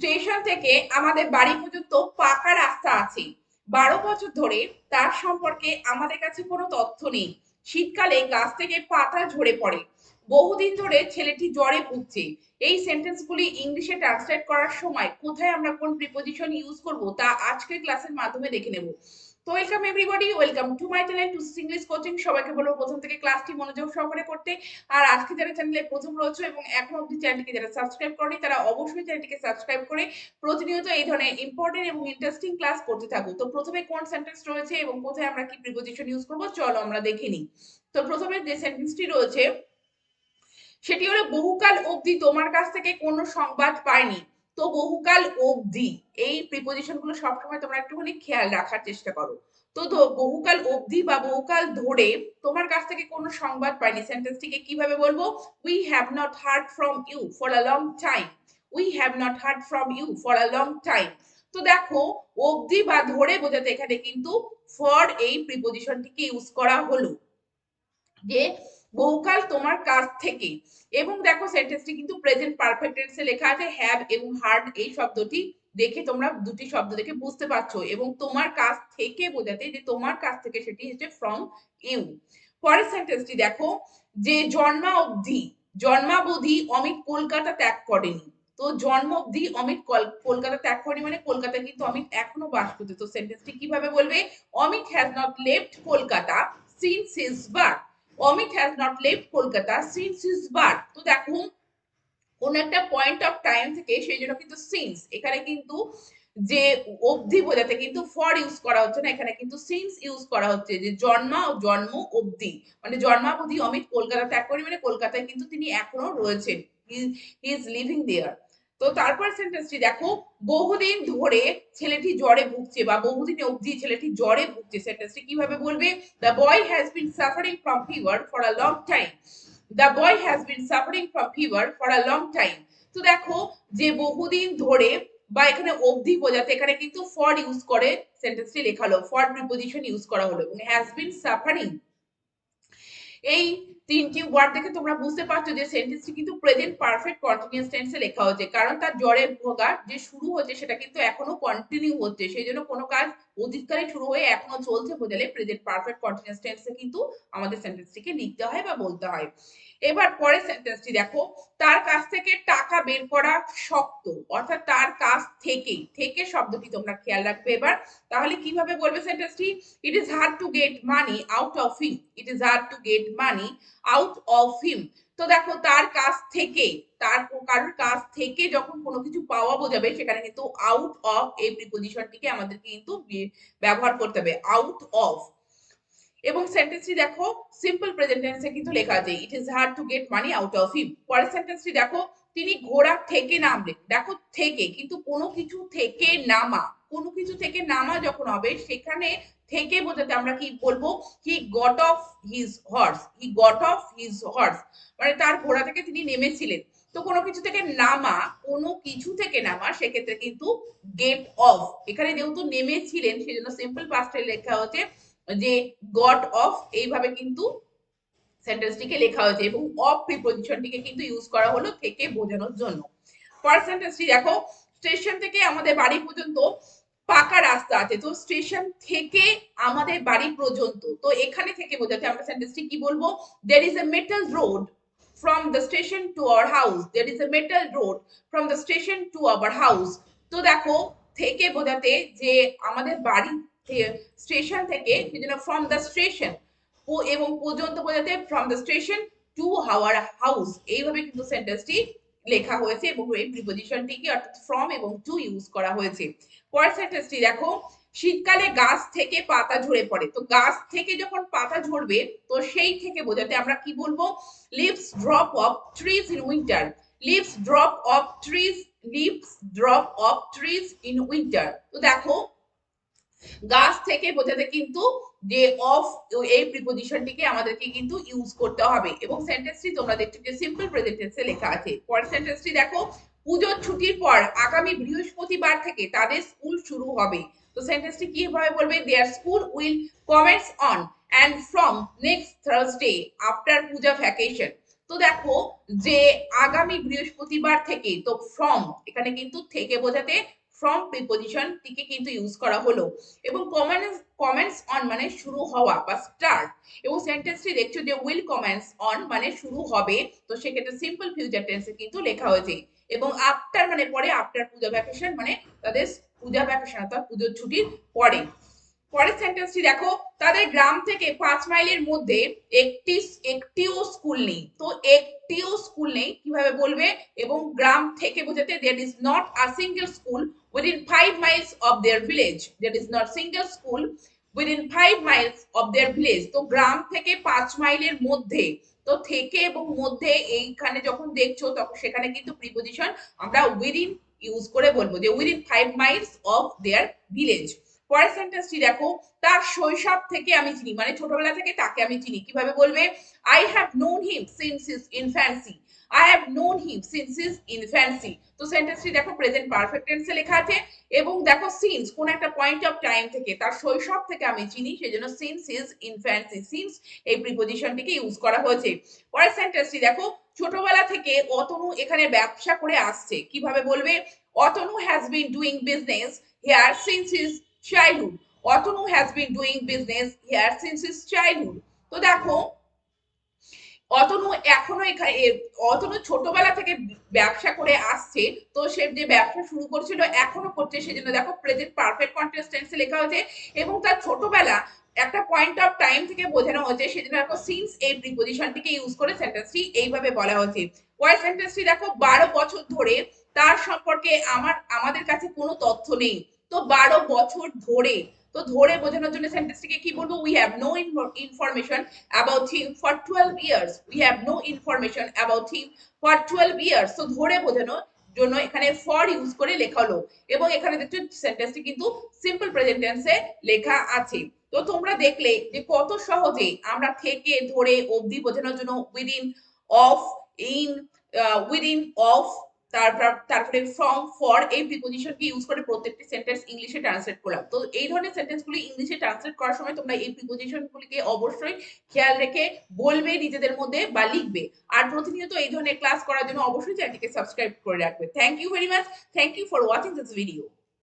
Station থেকে আমাদের বাড়ি পর্যন্ত পাকা রাস্তা আছে। 12 বছর ধরে তার সম্পর্কে আমাদের কাছে কোনো তথ্য নেই। শীতকালে গাছ থেকে পাতা ঝরে পড়ে। বহুদিন ধরে ছেলেটি জ্বরে ভুগছে। এই সেন্টেন্সগুলি ইংলিশে ট্রান্সলেট করার সময় কোথায় আমরা কোন প্রিপোজিশন ইউজ করব তা আজকের ক্লাসের মাধ্যমে দেখে নেব। তো welcome everybody, welcome to my channel to English coaching. সবাইকে বলবো প্রথম থেকে ক্লাসটি মনোযোগ সহকারে করতে। আর আজকে যারা চ্যানেলে প্রথম রয়েছে এবং এখনো অবধি চ্যানেলটিকে যারা সাবস্ক্রাইব করেনি তারা অবশ্যই চ্যানেলটিকে সাবস্ক্রাইব করে প্রতিনিয়ত এই ধরনের ইম্পর্টেন্ট এবং ইন্টারেস্টিং ক্লাস করতে থাকো। তো প্রথমে কোন সেন্টেন্স রয়েছে এবং কোথায় আমরা কি প্রিপোজিশন ইউজ করব চলো আমরা দেখে নিই। তো প্রথমে যে সেন্টেন্সটি রয়েছে সেটি হলো বহুকাল অবধি তোমার কাছ থেকে কোনো সংবাদ পাইনি। তো বহুকাল অবধি এই প্রিপোজিশন গুলো সবসময় তোমরা একটুখানি খেয়াল রাখার চেষ্টা করো। তো বহুকাল অবধি বা বহুকাল ধরে তোমার কাছ থেকে কোনো সংবাদ পাইনি সেন্টেন্সটিকে কিভাবে বলবো? We have not heard from you for a long time. We have not heard from you for a long time. তো দেখো অবধি বা ধরে বোঝাতে এখানে কিন্তু ফর এই প্রিপোজিশনটিকে ইউজ করা হলো, যে বহুকাল তোমার কাছ থেকে। এবং দেখো সেন্টেন্সটি কিন্তু প্রেজেন্ট পারফেক্ট টেন্সে লেখা আছে। হ্যাভ এবং হার্ড এই শব্দটি দেখে তোমরা দুটি শব্দ দেখে বুঝতে পারছো, এবং তোমার কাছ থেকে বোঝাতে যে তোমার কাছ থেকে সেটি হচ্ছে ফ্রম ইউ। পরের সেন্টেন্সটি দেখো, যে জন্মাবধি অমিত কলকাতা ত্যাগ করেনি। তো জন্ম অবধি অমিত কলকাতা ত্যাগ করেনি মানে কলকাতা কিন্তু অমিত এখনো বাস করছে। তো সেন্টেন্সটি কিভাবে বলবে? Amit has not left Kolkata since his birth. Amit has not left Kolkata since his birth. তো দেখো কোন একটা পয়েন্ট অফ টাইম থেকে, সেই জন্য কিন্তু সিন্স এখানে কিন্তু যে অবধি বোঝাতে কিন্তু ফর ইউজ করা হচ্ছে না, এখানে কিন্তু সিন্স ইউজ করা হচ্ছে, যে জন্ম অবধি মানে জন্মাবধি অমিত কলকাতা ত্যাগ করেনি মানে কলকাতায় কিন্তু তিনি এখনো রয়েছেন, হি ইজ লিভিং দেয়ার। তো তারপর সেন্টেন্সটি দেখো, বহুদিন ধরে ছেলেটি জ্বরে ভুগছে বা বহুদিন অবধি ছেলেটি জ্বরে ভুগছে। সেন্টেন্সটি কিভাবে বলবে? The boy has been suffering from fever for a long time. The boy has been suffering from fever for a long time. তো দেখো যে বহুদিন ধরে বা এখানে অবধি বোঝাতে এখানে কিন্তু ফর ইউজ করে সেন্টেন্সটি লেখা হলো, ফর প্রিপোজিশন ইউজ করা হলো, এবং হ্যাজ বিন সাফারিং এই তিনটি ওয়ার্ড দেখে তোমরা বুঝতে পারছো যে সেন্টেন্সটি কিন্তু প্রেজেন্ট পারফেক্ট কন্টিনিউয়াস টেন্সে লেখা হচ্ছে, কারণ তার জ্বরে ভোগা যে শুরু হচ্ছে সেটা কিন্তু এখনো কন্টিনিউ হচ্ছে। সেই জন্য কোনো কাজ অতীতকালে শুরু হয়ে এখনো চলছে বোঝালে প্রেজেন্ট পারফেক্ট কন্টিনিউয়াস টেন্সে কিন্তু আমাদের সেন্টেন্সটিকে লিখতে হয় বা বলতে হয়। এবার পরের সেন্টেন্সটি দেখো, তার কাছ থেকে টাকা বের করা শক্ত। অর্থাৎ তার কাছ থেকে, থেকে শব্দটি তোমরা খেয়াল রাখবে এবার। তাহলে কিভাবে বলবে সেন্টেন্সটি? It is hard to get money out of him. It is hard to get money out of him. তো দেখো তার কাছ থেকে, তার কারোর কাছ থেকে যখন কোনো কিছু পাওয়া বোঝাবে সেখানে কিন্তু আউট অফ এই প্রিপোজিশনটিকে আমাদেরকে কিন্তু ব্যবহার করতে হবে, আউট অফ। এবং সেন্টেন্সটি দেখো সিম্পল প্রেজেন্ট টেন্সে কিন্তু লেখা আছে, ইট is hard to get money out of হিম। পরের সেন্টেন্সটি দেখো, তিনি ঘোড়া থেকে নামলেন। দেখো থেকে কিন্তু কোনো কিছু থেকে নামা, কোনো কিছু থেকে নামা যখন হবে সেখানে থেকে বোঝাতে আমরা কি বলবো? He got off his horse. He got off his horse মানে তার ঘোড়া থেকে তিনি নেমেছিলেন। তো কোনো কিছু থেকে নামা, কোনো কিছু থেকে নামা সেক্ষেত্রে কিন্তু গেট অফ। এখানে যেহেতু নেমেছিলেন সেজন্য সিম্পল পাস্টে লেখা হচ্ছে যে গট অফ, এইভাবে কিন্তু সেন্টেন্সটিকে লেখা হয়েছে, এবং অফ প্রিপোজিশনটিকে কিন্তু ইউজ করা হলো থেকে বোঝানোর জন্য। ফার্স্ট সেন্টেন্সটি দেখো, স্টেশন থেকে আমাদের বাড়ি পর্যন্ত পাকা রাস্তা আছে। তো স্টেশন থেকে আমাদের বাড়ি পর্যন্ত, তো এখানে থেকে বোঝাতে আমরা সেন্টেন্সটি কি বলবো? There is a metal road from the station to our house. There is a metal road from the station to our house. তো দেখো থেকে বোঝাতে যে আমাদের বাড়ি স্টেশন থেকে, সেজন্য ফ্রম দ্য স্টেশন, এবং পর্যন্ত বোঝাতে from the station to our house. এইভাবে কিন্তু সেন্টেন্সটি লেখা হয়েছে এবং এই প্রিপোজিশনটিকে অর্থাৎ ফ্রম এবং টু ইউজ করা হয়েছে। পরের সেন্টেন্সটি দেখো, শীতকালে গাছ থেকে পাতা ঝরে পড়ে। তো গাছ থেকে যখন পাতা ঝরবে তো সেই থেকে বোঝাতে আমরা কি বলবো? Leaves drop off trees in winter. Leaves drop off trees, leaves drop off trees in winter. তো দেখো গাছ থেকে বোঝাতে কিন্তু যে অফ এই প্রিপোজিশনটিকে আমাদেরকে কিন্তু ইউজ করতে হবে, এবং সেন্টেন্সটি তোমরা দেখছো যে সিম্পল প্রেজেন্ট টেন্সে লেখা আছে। পরের সেন্টেন্সটি দেখো, পুজোর ছুটির পর আগামী বৃহস্পতিবার থেকে তাদের স্কুল শুরু হবে। তো সেন্টেন্সটি কিভাবে বলবে? Their school will commence on and from next Thursday after puja vacation. তো দেখো যে আগামী বৃহস্পতিবার থেকে, তো ফ্রম এখানে কিন্তু থেকে বোঝাতে ফ্রম প্রিপোজিশন টিকে কিন্তু ইউজ করা হলো। এবং কমেন্টস অন মানে শুরু হওয়া বা স্টার্ট, এবং সেন্টেন্সটি দেখছো যে উইল কমেন্টস অন মানে শুরু হবে, তো সেক্ষেত্রে সিম্পল ফিউচার টেন্সে কিন্তু লেখা হয়েছে। এবং আফটার মানে পরে, আফটার পূজা ভ্যাকেশন মানে তাদের পূজা ভ্যাকেশন অর্থাৎ পুজোর ছুটির পরে। পরের সেন্টেন্সটি দেখো, তাদের গ্রাম থেকে 5 মাইলের মধ্যে একটিও স্কুল নেই। তো একটিও স্কুল নেই কিভাবে বলবে, এবং গ্রাম থেকে বোঝাতে there is not a single school within 5 miles of their village, there is not single school within 5 miles of their village। তো গ্রাম থেকে 5 মাইলের মধ্যে, তো থেকে এবং মধ্যে এইখানে যখন দেখছো তখন সেখানে কিন্তু প্রিপোজিশন আমরা উইদিন ইউজ করে বলবো যে within 5 Miles of their village. পরের সেন্টেন্সটি দেখো, তার শৈশব থেকে আমি চিনি মানে ছোটবেলা থেকে তাকে আমি চিনি কিভাবে বলবে, I have known him since his infancy, I have known him since his infancy. তো সেন্টেন্সটি দেখো প্রেজেন্ট পারফেক্ট টেন্সে লেখা আছে, এবং দেখো সিন্স কোন একটা পয়েন্ট অফ টাইম থেকে, তার শৈশব থেকে আমি চিনি, সেজন্য সিন্স হিজ ইনফ্যান্সি, সিন্স এই প্রিপোজিশনটিকে ইউজ করা হয়েছে। পরের সেন্টেন্সটি দেখো, ছোটবেলা থেকে অতনু এখানে ব্যবসা করে আসছে কিভাবে বলবে, Atanu has been doing business here since his childhood, Atanu has been doing business here since his childhood। তো দেখো অতনু এখনো এখানে, অতনু ছোটবেলা থেকে ব্যবসা করে আসছে, তো সে যে ব্যবসা শুরু করেছিল এখনো করছে, সেজন্য দেখো প্রেজেন্ট পারফেক্ট কন্টিনিউয়াস টেন্সে লেখা হয়েছে। এবং তার ছোটবেলা একটা পয়েন্ট অফ টাইম থেকে বোঝানো হয়েছে, সেজন্য দেখো সিন্স এই প্রিপোজিশনটিকে ইউজ করে সেন্টেন্সটি এইভাবে বলা হয়েছে। পরের সেন্টেন্সটি দেখো, 12 বছর ধরে তার সম্পর্কে আমাদের কাছে কোনো তথ্য নেই। তো 12 বছর ধরে, তো ধরে বোঝানোর জন্য সেন্টেন্সটিকে কি বলবো, we have no information about him for 12 years, we have no information about him for 12 years। তো ধরে বোঝানোর জন্য এখানে ফর ইউজ করে লেখা হলো, এবং এখানে দেখছো সেন্টেন্সটি কিন্তু সিম্পল প্রেজেন্ট টেন্সে লেখা আছে। তো তোমরা দেখলে যে কত সহজে আমরা থেকে ধরে অবধি বোঝানোর জন্য within, of, in, within, of, তারপরে ফ্রম, ফর এই প্রিপোজিশনকে ইউজ করে প্রত্যেকটি সেন্টেন্স ইংলিশে ট্রান্সলেট করলাম। তো এই ধরনের সেন্টেন্সগুলি ইংলিশে ট্রান্সলেট করার সময় তোমরা এই প্রিপোজিশনগুলিকে অবশ্যই খেয়াল রেখে বলবে নিজেদের মধ্যে বা লিখবে। আর প্রতিনিয়ত এই ধরনের ক্লাস করার জন্য অবশ্যই চ্যানেলটিকে সাবস্ক্রাইব করে রাখবে। Thank you very much, thank you for watching this video.